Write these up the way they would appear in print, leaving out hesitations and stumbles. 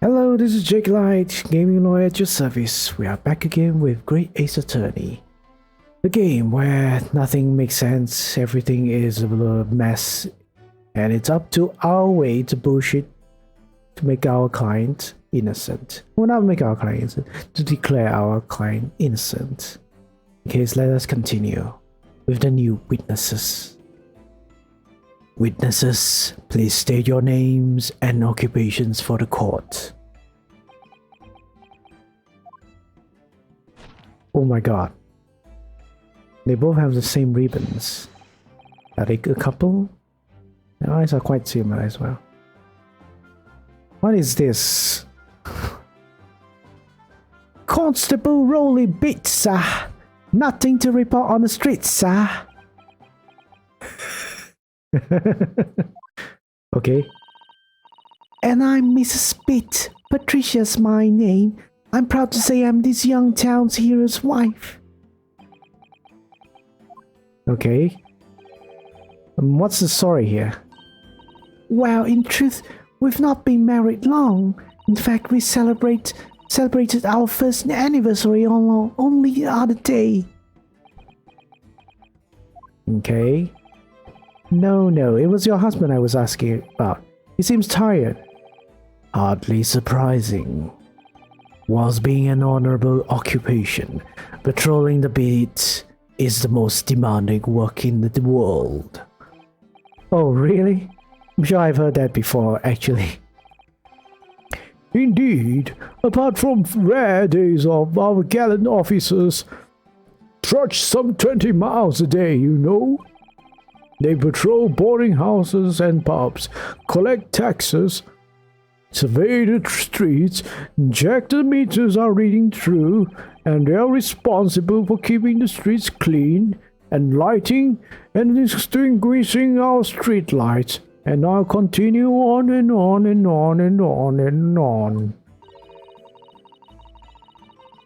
Hello, this is Jake Light, gaming lawyer at your service. We are back again with Great Ace Attorney. The game where nothing makes sense, everything is a mess, and it's up to our way to bullshit to make our client innocent. Well, not make our client innocent, to declare our client innocent. Okay, so let us continue with the new witnesses. Witnesses, please state your names and occupations for the court. Oh my god. They both have the same ribbons. Are they a couple? Their eyes are quite similar as well. What is this? Constable Rolly Bits, sir. Nothing to report on the streets, sir. Okay. And I'm Mrs. Pitt. Patricia's my name. I'm proud to say I'm this young town's hero's wife. Okay. What's the story here? Well, in truth, we've not been married long. In fact, we celebrated our first anniversary only the other day. Okay. No, it was your husband I was asking about. He seems tired. Hardly surprising. Whilst being an honorable occupation, patrolling the beat is the most demanding work in the world. Oh, really? I'm sure I've heard that before, actually. Indeed, apart from rare days of our gallant officers trudge some 20 miles a day, you know. They patrol boarding houses and pubs, collect taxes, survey the streets, check the meters are reading true, and they are responsible for keeping the streets clean and lighting and extinguishing our street lights. And I'll continue on and on and on and on and on.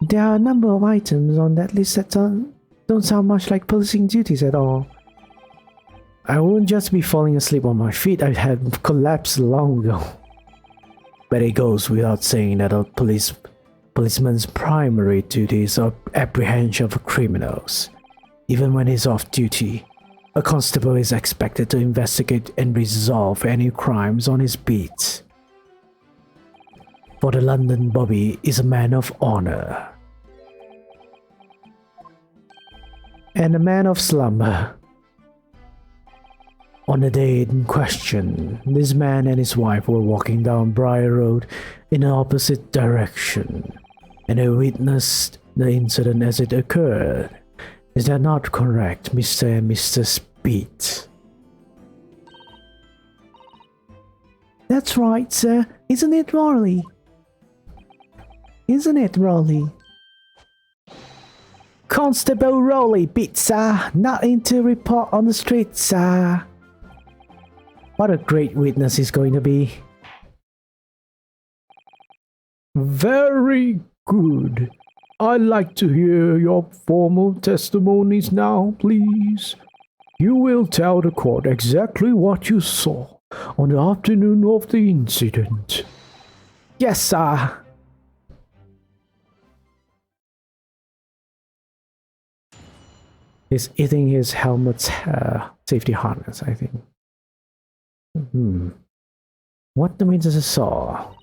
There are a number of items on that list that don't sound much like policing duties at all. I won't just be falling asleep on my feet, I had collapsed long ago. But it goes without saying that a policeman's primary duty is apprehension of criminals. Even when he's off duty, a constable is expected to investigate and resolve any crimes on his beat. For the London Bobby is a man of honor. And a man of slumber. On the day in question, this man and his wife were walking down Briar Road in an opposite direction, and they witnessed the incident as it occurred. Is that not correct, Mr. and Mr. Speed? That's right, sir. Isn't it, Rolly? Isn't it, Rolly? Constable Rolly, Beat, sir. Nothing to report on the street, sir. What a great witness he's going to be. Very good. I'd like to hear your formal testimonies now, please. You will tell the court exactly what you saw on the afternoon of the incident. Yes, sir. He's eating his helmet's safety harness, I think. What the witnesses saw?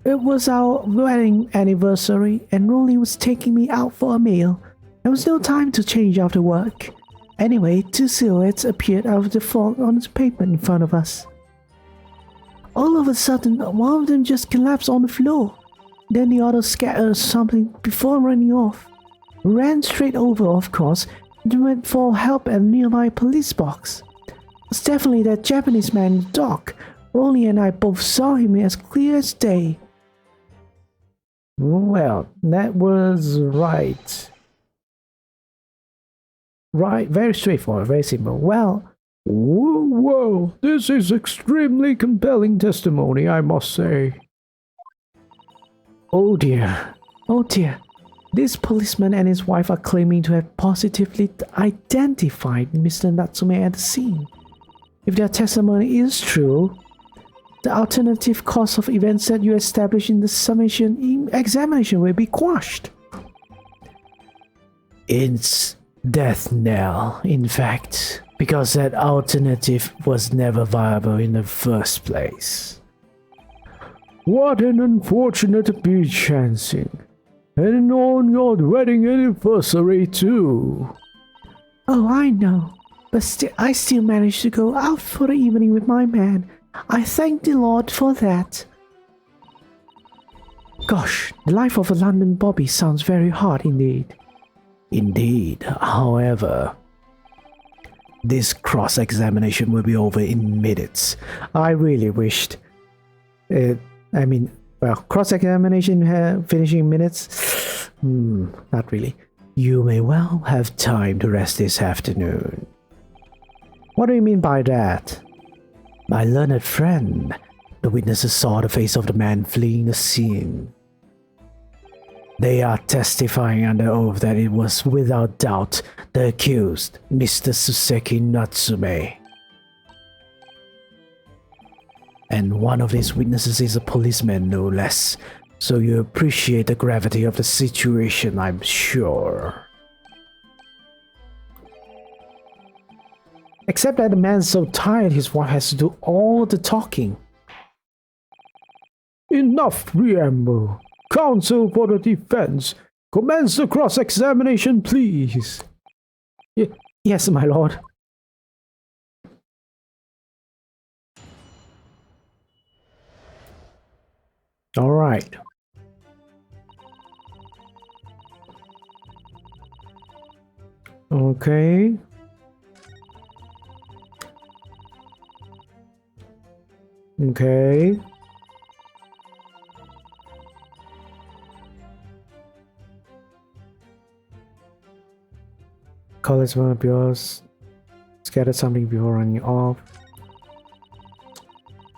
It was our wedding anniversary and Rolly was taking me out for a meal. There was no time to change after work. Anyway, two silhouettes appeared out of the fog on the pavement in front of us. All of a sudden, one of them just collapsed on the floor. Then the other scattered something before running off. Ran straight over, of course, and went for help at a nearby police box. It's definitely that Japanese man in the dock. Rolly and I both saw him as clear as day. Well, that was right. Right, very straightforward, very simple. Well, whoa, this is extremely compelling testimony, I must say. Oh dear. This policeman and his wife are claiming to have positively identified Mr. Natsume at the scene. If their testimony is true, the alternative course of events that you establish in the summation examination will be quashed. It's death knell, in fact, because that alternative was never viable in the first place. What an unfortunate beach chancing. And on your wedding anniversary too. Oh, I know. But I still managed to go out for the evening with my man. I thank the Lord for that. Gosh, the life of a London bobby sounds very hard indeed. Indeed, however, this cross-examination will be over in minutes. I really wished cross-examination finishing in minutes? Not really. You may well have time to rest this afternoon. What do you mean by that? My learned friend, the witnesses saw the face of the man fleeing the scene. They are testifying under oath that it was without doubt the accused, Mr. Suseki Natsume. And one of these witnesses is a policeman, no less, so you appreciate the gravity of the situation, I'm sure. Except that the man's so tired his wife has to do all the talking. Enough preamble. Counsel for the defense, commence the cross-examination, please. Yes, my lord. All right. Okay. Okay. College one of yours. Scattered something before running off.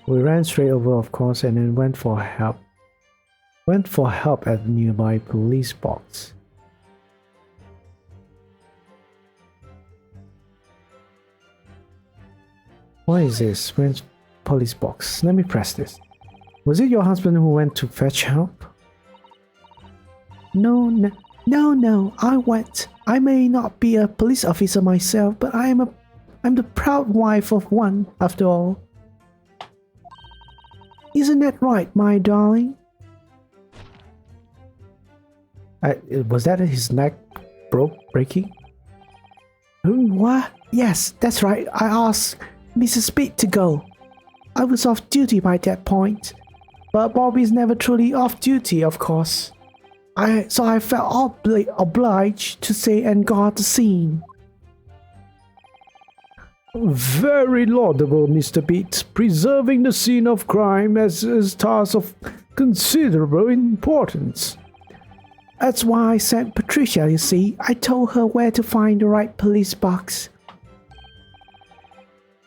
We ran straight over, of course, and then went for help. Went for help at the nearby police box. What is this? When's police box? Let me press this. Was it your husband who went to fetch help? No, I went. I may not be a police officer myself, but I'm the proud wife of one, after all. Isn't that right, my darling? Was that his neck breaking? What? Yes, that's right. I asked Mrs. Pitt to go. I was off duty by that point. But Bobby's never truly off duty, of course. So I felt obliged to stay and guard the scene. Very laudable, Mr. Pitt. Preserving the scene of crime as a task of considerable importance. That's why I sent Patricia, you see. I told her where to find the right police box.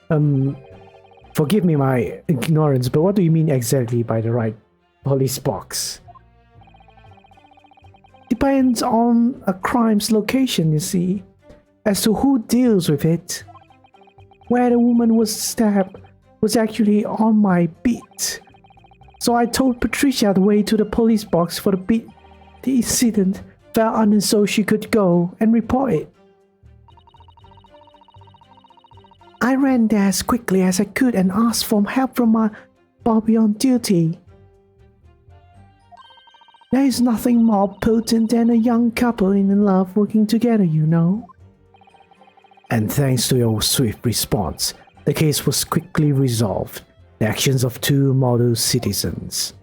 Forgive me my ignorance, but what do you mean exactly by the right police box? Depends on a crime's location, you see, as to who deals with it. Where the woman was stabbed was actually on my beat. So I told Patricia the way to the police box for the beat the incident fell under so she could go and report it. I ran there as quickly as I could and asked for help from my Bobby on duty. There is nothing more potent than a young couple in love working together, you know. And thanks to your swift response, the case was quickly resolved. The actions of two model citizens.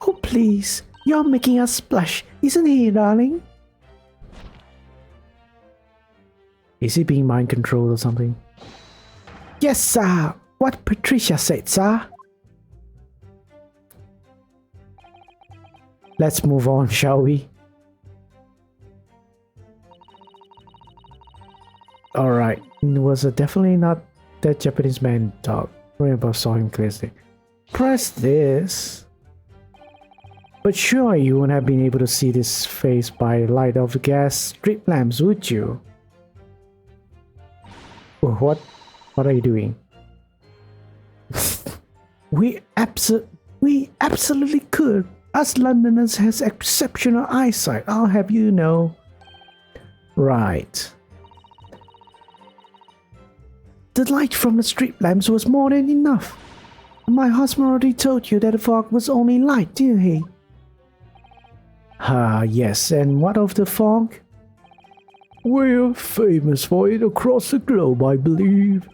Oh please, you're making us blush, isn't he, darling? Is he being mind controlled or something? Yes, sir. What Patricia said, sir. Let's move on, shall we? Alright, it was definitely not that Japanese man dog. Remember, saw him clearly. Press this. But sure, you wouldn't have been able to see this face by the light of the gas street lamps, would you? Oh, what are you doing? We absolutely could. Us Londoners has exceptional eyesight, I'll have you know. Right. The light from the street lamps was more than enough. My husband already told you that the fog was only light, didn't he? Ah, yes, and what of the fog? We're famous for it across the globe, I believe.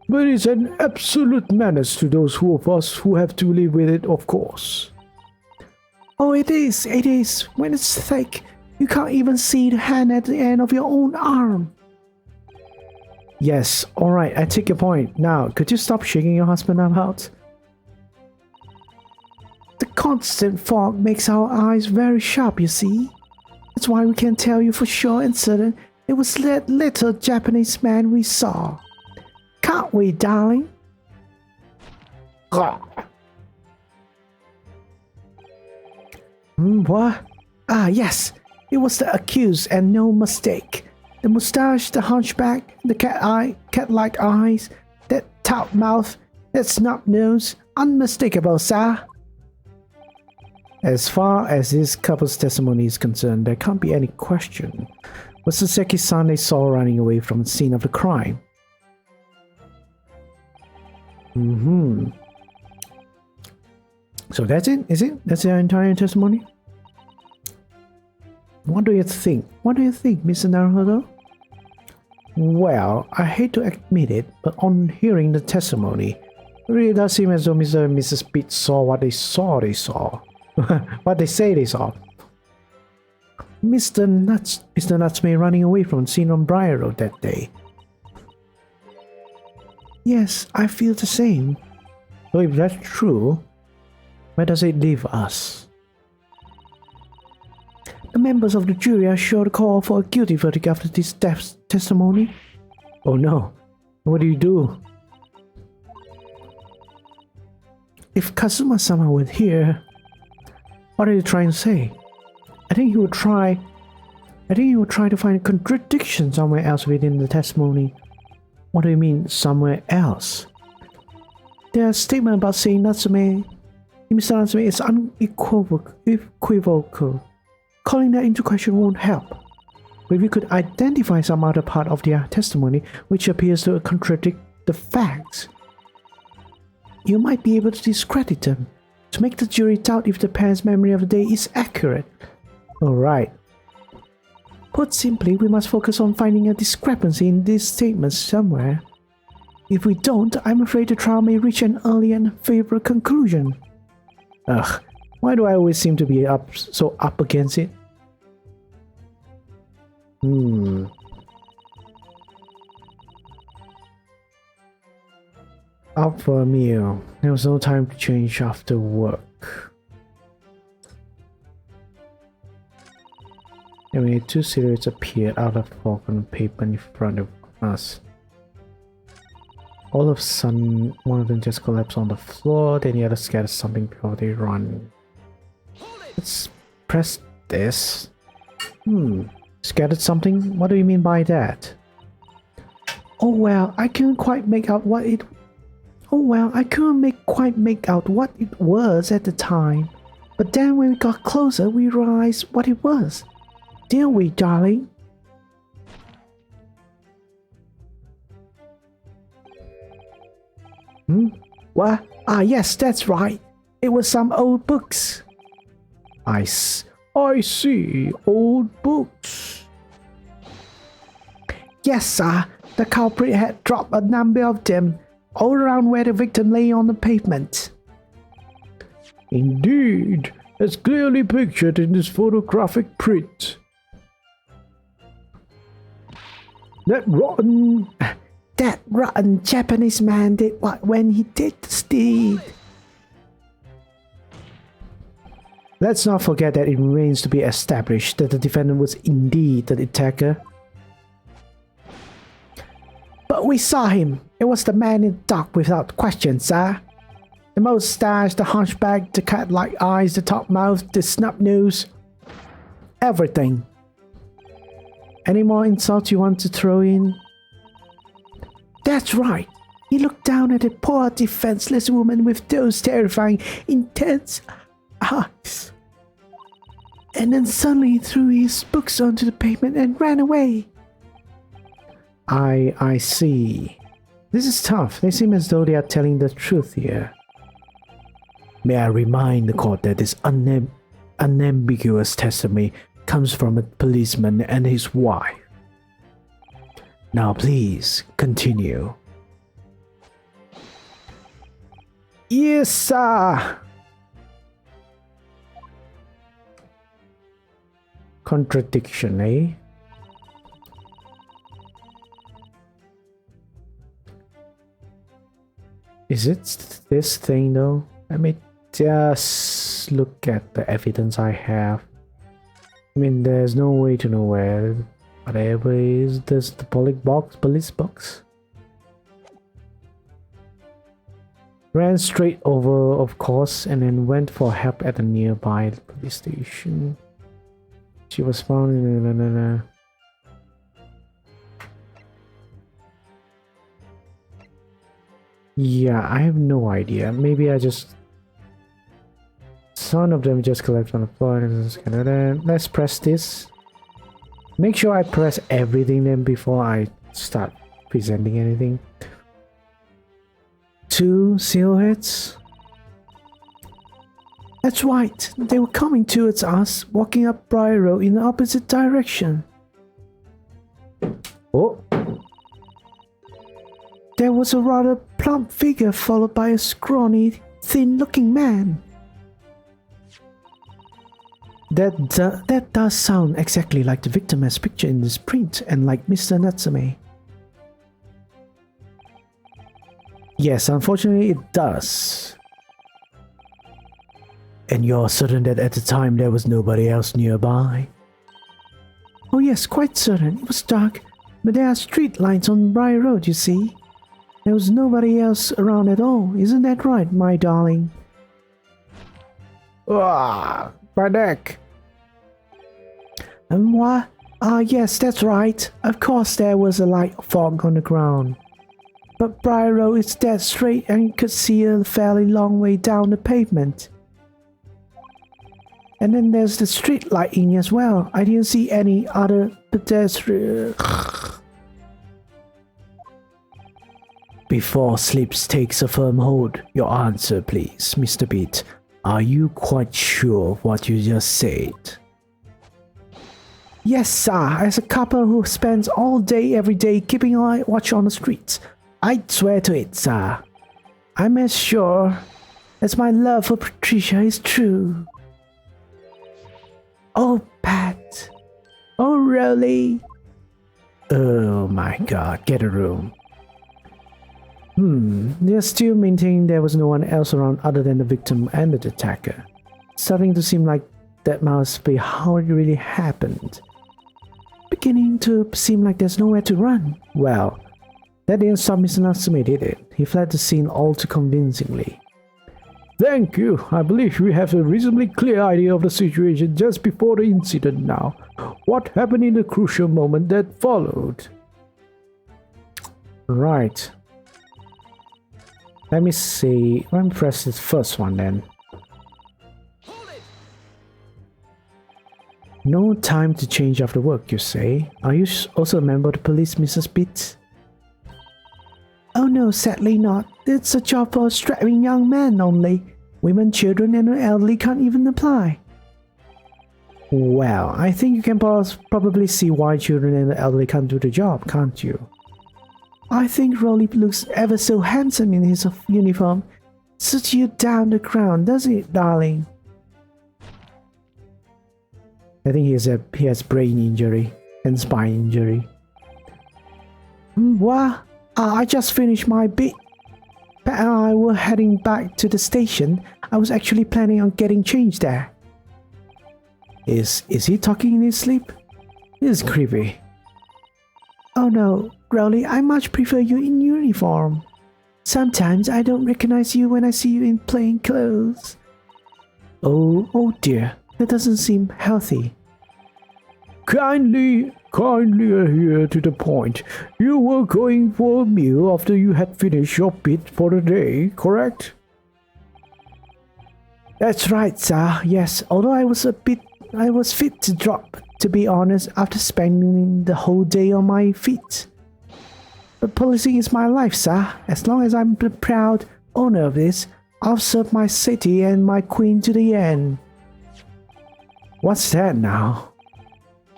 But it's an absolute menace to those of us who have to live with it, of course. Oh, it is. When it's thick, you can't even see the hand at the end of your own arm. Yes, alright, I take your point. Now, could you stop shaking your husband about? The constant fog makes our eyes very sharp, you see. That's why we can tell you for sure and certain it was that little Japanese man we saw. Can't we, darling? What? Ah, yes. It was the accused and no mistake. The mustache, the hunchback, the cat-like eyes, that tout mouth, that snub nose, unmistakable, sir. As far as this couple's testimony is concerned, there can't be any question. Was the Seki-san they saw running away from the scene of the crime? So that's it? Is it? That's their entire testimony? What do you think? What do you think, Mr. Naruhodo? Well, I hate to admit it, but on hearing the testimony, it really does seem as though Mr. and Mrs. Pitt saw what they saw. What they say they saw. Mr. Natsume running away from the scene on Briar Road that day. Yes, I feel the same. So if that's true, where does it leave us? The members of the jury are sure to call for a guilty verdict after this testimony. Oh no, what do you do? If Kazuma-sama were here, what are you trying to say? I think he would try to find a contradiction somewhere else within the testimony. What do you mean, somewhere else? There's a statement about saying Mr. Natsume is unequivocal. Calling that into question won't help. But if you could identify some other part of their testimony which appears to contradict the facts, you might be able to discredit them, to make the jury doubt if the parents' memory of the day is accurate. Alright. Put simply, we must focus on finding a discrepancy in these statements somewhere. If we don't, I'm afraid the trial may reach an early and favorable conclusion. Ugh, why do I always seem to be so up against it? Out for a meal. There was no time to change after work. Anyway, two silhouettes appeared out of fog on the pavement in front of us. All of a sudden, one of them just collapsed on the floor, then the other scattered something before they run. Let's press this. Scattered something? What do you mean by that? Oh well, I couldn't quite make out what it was at the time. But then when we got closer, we realized what it was. Didn't we, darling? What? Ah, yes, that's right. It was some old books. I see. Old books. Yes, sir. The culprit had dropped a number of them all around where the victim lay on the pavement. Indeed, as clearly pictured in this photographic print. That rotten Japanese man did what when he did this deed. Let's not forget that it remains to be established that the defendant was indeed the attacker. But we saw him. It was the man in the dark without question, sir. The mustache, the hunchback, the cat-like eyes, the top mouth, the snub nose. Everything. Any more insults you want to throw in? That's right. He looked down at a poor defenseless woman with those terrifying, intense eyes. And then suddenly threw his books onto the pavement and ran away. I see. This is tough. They seem as though they are telling the truth here. May I remind the court that this unambiguous testimony comes from a policeman and his wife. Now please, continue. Yes, sir! Contradiction, eh? Is it this thing though? Let me just look at the evidence I have. I mean, there's no way to know where whatever is this the police box. Ran straight over, of course, and then went for help at a nearby police station. She was found in Yeah, I have no idea. Maybe I just... Some of them just collapsed on the floor. Let's press this. Make sure I press everything then before I start presenting anything. 2 silhouettes. That's right. They were coming towards us, walking up Briar Road in the opposite direction. Oh. There was a rather plump figure followed by a scrawny, thin-looking man. That does sound exactly like the victim as pictured in this print and like Mr. Natsume. Yes, unfortunately it does. And you're certain that at the time there was nobody else nearby? Oh yes, quite certain. It was dark, but there are street lights on Briar Road, you see. There was nobody else around at all. Isn't that right, my darling? Ah, my neck. And what? Ah, yes, that's right. Of course there was a light fog on the ground. But Briar Road is dead straight and you could see a fairly long way down the pavement. And then there's the street lighting as well. I didn't see any other pedestrian. Before sleep takes a firm hold, your answer please, Mr. Beat. Are you quite sure of what you just said? Yes, sir. As a couple who spends all day every day keeping a watch on the streets, I swear to it, sir. I'm as sure as my love for Patricia is true. Oh, Pat. Oh, really? Oh my god, get a room. They're still maintaining there was no one else around other than the victim and the attacker. Starting to seem like that must be how it really happened. Beginning to seem like there's nowhere to run. Well, that didn't stop Mr. Natsume, did it? He fled the scene all too convincingly. Thank you. I believe we have a reasonably clear idea of the situation just before the incident now. What happened in the crucial moment that followed? Right. Let me see. Let me press this first one then. No time to change after work, you say? Are you also a member of the police, Mrs. Pitts? Oh no, sadly not. It's a job for a strapping young man only. Women, children, and the elderly can't even apply. Well, I think you can probably see why children and the elderly can't do the job, can't you? I think Rolly looks ever so handsome in his uniform. Suits you down the ground, doesn't it, darling? I think he has brain injury and spine injury. What? I just finished my bit. Pat and I were heading back to the station. I was actually planning on getting changed there. Is he talking in his sleep? This is creepy. Oh no, Rowley, I much prefer you in uniform. Sometimes I don't recognize you when I see you in plain clothes. Oh dear, that doesn't seem healthy. Kindly adhere to the point. You were going for a meal after you had finished your bit for the day, correct? That's right, sir. Yes, although I was fit to drop, to be honest, after spending the whole day on my feet. But policing is my life, sir. As long as I'm the proud owner of this, I'll serve my city and my queen to the end. What's that now?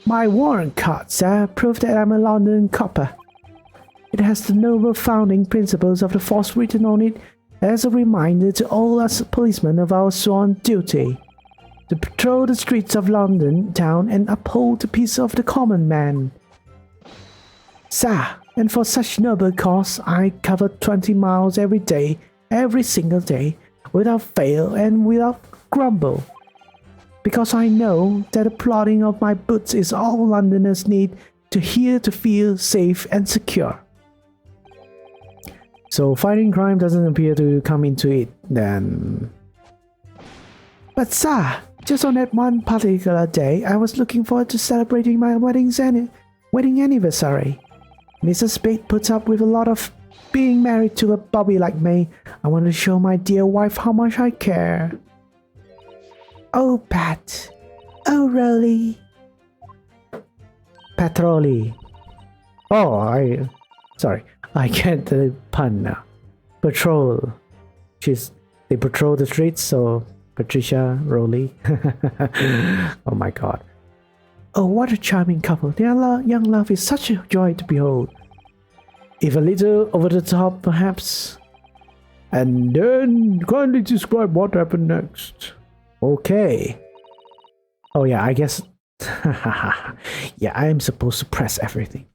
My warrant card, sir, prove that I'm a London copper. It has the noble founding principles of the force written on it as a reminder to all us policemen of our sworn duty to patrol the streets of London town and uphold the peace of the common man. Sir, and for such noble cause, I cover 20 miles every day, every single day, without fail and without grumble. Because I know that the plodding of my boots is all Londoners need to hear to feel safe and secure. So fighting crime doesn't appear to come into it then. But sir, just on that one particular day, I was looking forward to celebrating my wedding anniversary. Mrs. Spade puts up with a lot of being married to a bobby like me. I want to show my dear wife how much I care. Oh, Pat. Oh, Rolly. Patrolly. Oh, sorry. I can't pun now. Patrol. They patrol the streets, so Patricia, Rolly. Oh my god. Oh, what a charming couple. Their young love is such a joy to behold. If a little over the top, perhaps. And then kindly describe what happened next. Okay. Oh yeah, I guess. Yeah, I am supposed to press everything.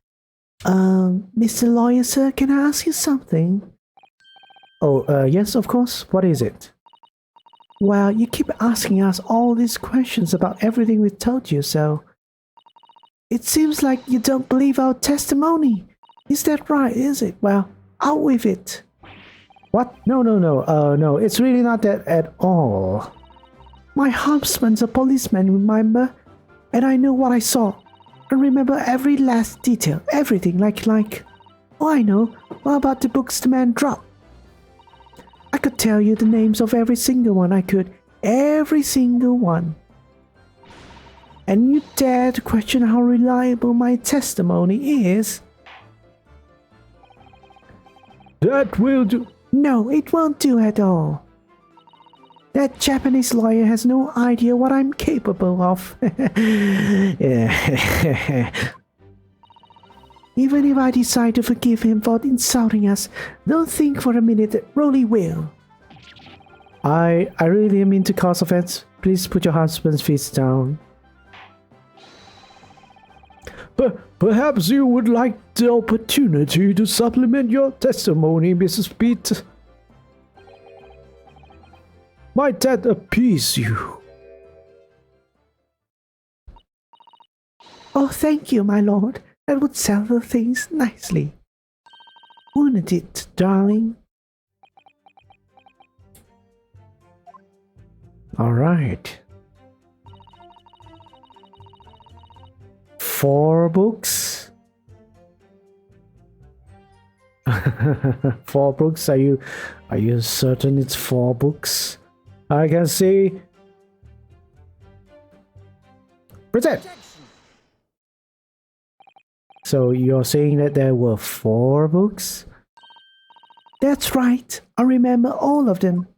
Mr. Lawyer, sir, can I ask you something? Oh, yes, of course. What is it? Well, you keep asking us all these questions about everything we told you, so it seems like you don't believe our testimony. Is that right, is it? Well, out with it. What? No, it's really not that at all. My husband's a policeman, remember? And I know what I saw. I remember every last detail, everything, like, oh, I know. What about the books the man dropped? I could tell you the names of every single one I could. Every single one. And you dare to question how reliable my testimony is? That will do. No, it won't do at all. That Japanese lawyer has no idea what I'm capable of. Yeah. Even if I decide to forgive him for insulting us, don't think for a minute that Rolly will. I really didn't mean to cause offense. Please put your husband's feet down. But perhaps you would like the opportunity to supplement your testimony, Mrs. Pitt. Might that appease you? Oh, thank you, my lord. That would settle things nicely. Wouldn't it, darling? All right. 4 books. 4 books. Are you certain it's 4 books? I can see. Present. So you're saying that there were 4 books? That's right. I remember all of them.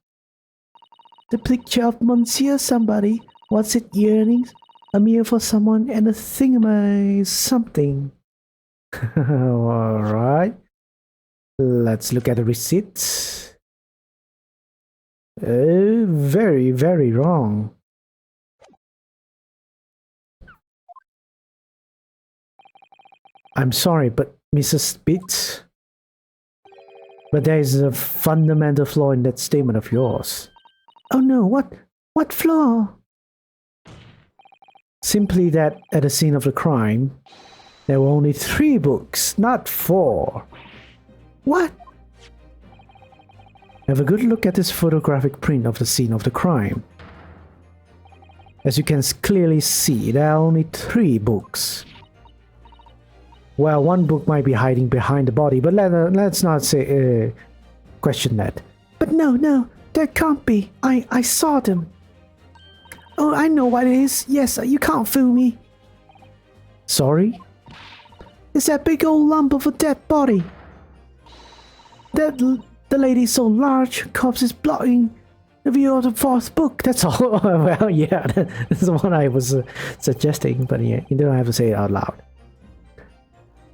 The picture of Monsieur somebody. What's it, earrings? A meal for someone and a thingamay something. Alright. Let's look at the receipts. Very, very wrong. I'm sorry, but Mrs. Pitts. But there is a fundamental flaw in that statement of yours. Oh no, what flaw? Simply that at the scene of the crime, there were only 3 books, not 4. What? Have a good look at this photographic print of the scene of the crime. As you can clearly see, there are only 3 books. Well, one book might be hiding behind the body, but let's not say question that. But no, there can't be. I saw them. Oh, I know what it is. Yes, you can't fool me. Sorry? It's that big old lump of a dead body. The lady is so large, corpse is blocking the view of the 4th book. That's all. Well, yeah, that's the one I was suggesting, but yeah, you don't have to say it out loud.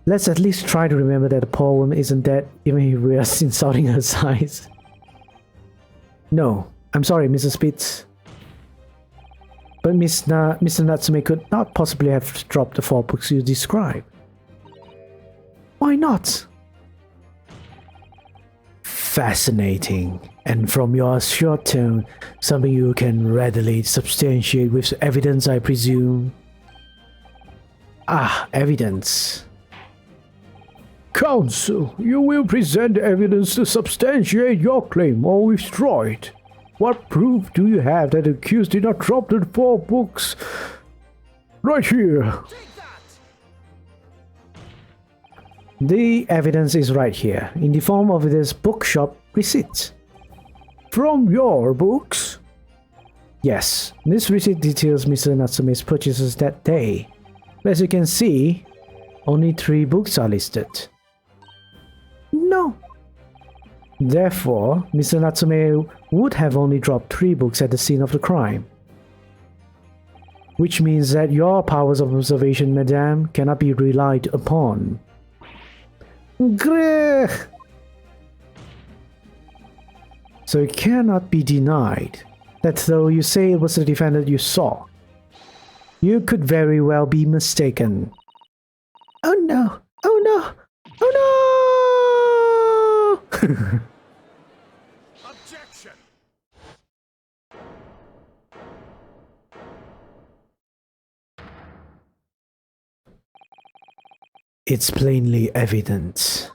Let's at least try to remember that the poor woman isn't dead, even if we are insulting her size. No, I'm sorry, Mrs. Spitz. But Mr. Natsume could not possibly have dropped the 4 books you described. Why not? Fascinating. And from your short tone, something you can readily substantiate with evidence, I presume. Ah, evidence. Counsel, you will present evidence to substantiate your claim or withdraw it. What proof do you have that the accused did not drop the 4 books? Right here. The evidence is right here, in the form of this bookshop receipt. From your books? Yes, this receipt details Mr. Natsume's purchases that day. As you can see, only 3 books are listed. No. Therefore, Mr. Natsume would have only dropped 3 books at the scene of the crime. Which means that your powers of observation, madame, cannot be relied upon. Grrr. So it cannot be denied that though you say it was the defendant you saw, you could very well be mistaken. Oh no! Oh no! Oh no! Objection! It's plainly evident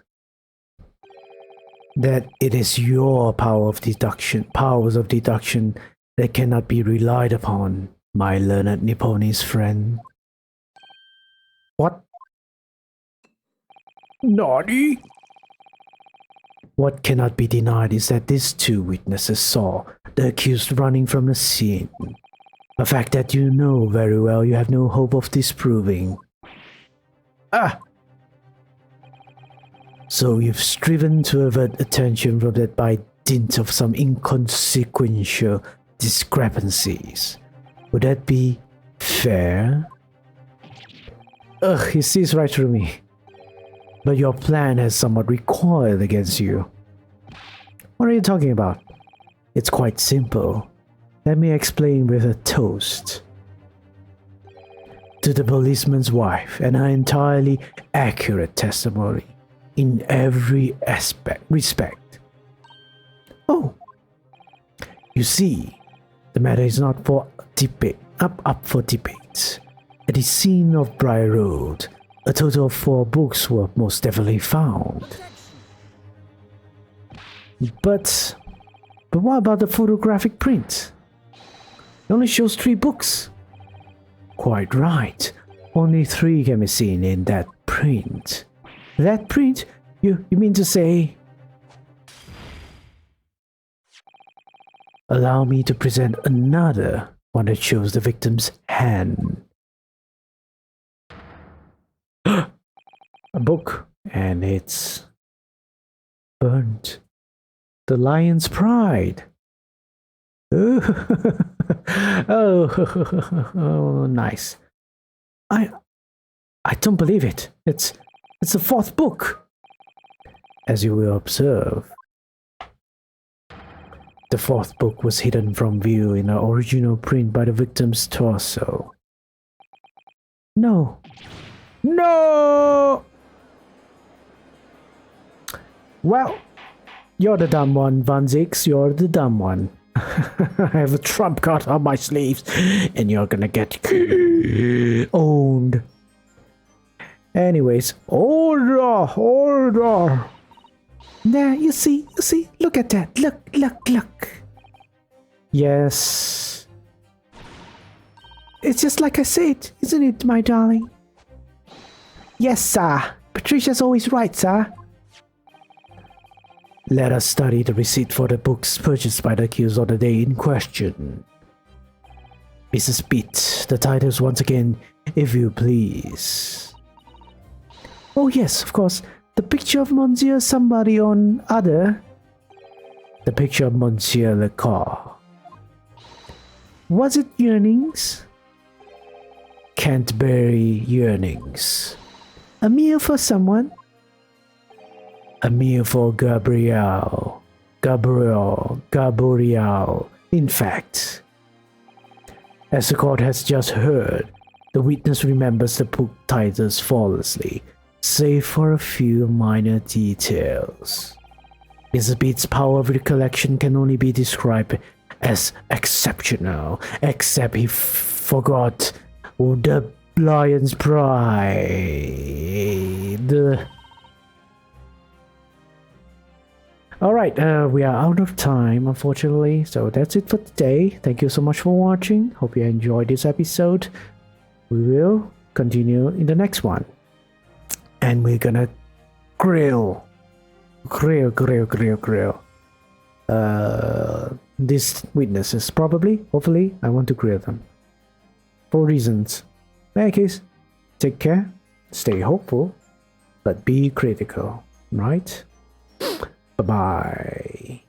that it is your powers of deduction that cannot be relied upon, my learned Nipponese friend. What? Nani? What cannot be denied is that these 2 witnesses saw the accused running from the scene. A fact that you know very well you have no hope of disproving. Ah! So you've striven to avert attention from that by dint of some inconsequential discrepancies. Would that be fair? Ugh, he sees right through me. But your plan has somewhat recoiled against you. What are you talking about? It's quite simple. Let me explain with a toast. To the policeman's wife and her entirely accurate testimony in every respect. Oh, you see, the matter is not for debate, up for debate. At the scene of Briar Road, a total of 4 books were most definitely found. But what about the photographic print? It only shows 3 books. Quite right. Only 3 can be seen in that print. That print? You mean to say? Allow me to present another one that shows the victim's hand. A book, and it's burnt. The Lion's Pride. Oh, nice. I don't believe it. It's the 4th book. As you will observe, the 4th book was hidden from view in the original print by the victim's torso. No. No! Well, you're the dumb one, Van Zix. You're the dumb one. I have a trump card on my sleeves, and you're gonna get owned. Anyways, order. There, you see, look at that, look. Yes. It's just like I said, isn't it, my darling? Yes, sir. Patricia's always right, sir. Let us study the receipt for the books purchased by the accused on the day in question. Mrs. Pitt, the titles once again, if you please. Oh yes, of course. The picture of Monsieur somebody on other. The picture of Monsieur Lecoq. Was it yearnings? Canterbury yearnings. A meal for someone? A meal for Gabrielle. Gabrielle. In fact, as the court has just heard, the witness remembers the book titles flawlessly, save for a few minor details. Mrs. Beat's power of recollection can only be described as exceptional, except he forgot the lion's pride. Alright, we are out of time, unfortunately, so that's it for today. Thank you so much for watching. Hope you enjoyed this episode. We will continue in the next one. And we're gonna grill these witnesses. Probably, hopefully, I want to grill them. For reasons. In any case, take care, stay hopeful, but be critical, right? Bye-bye.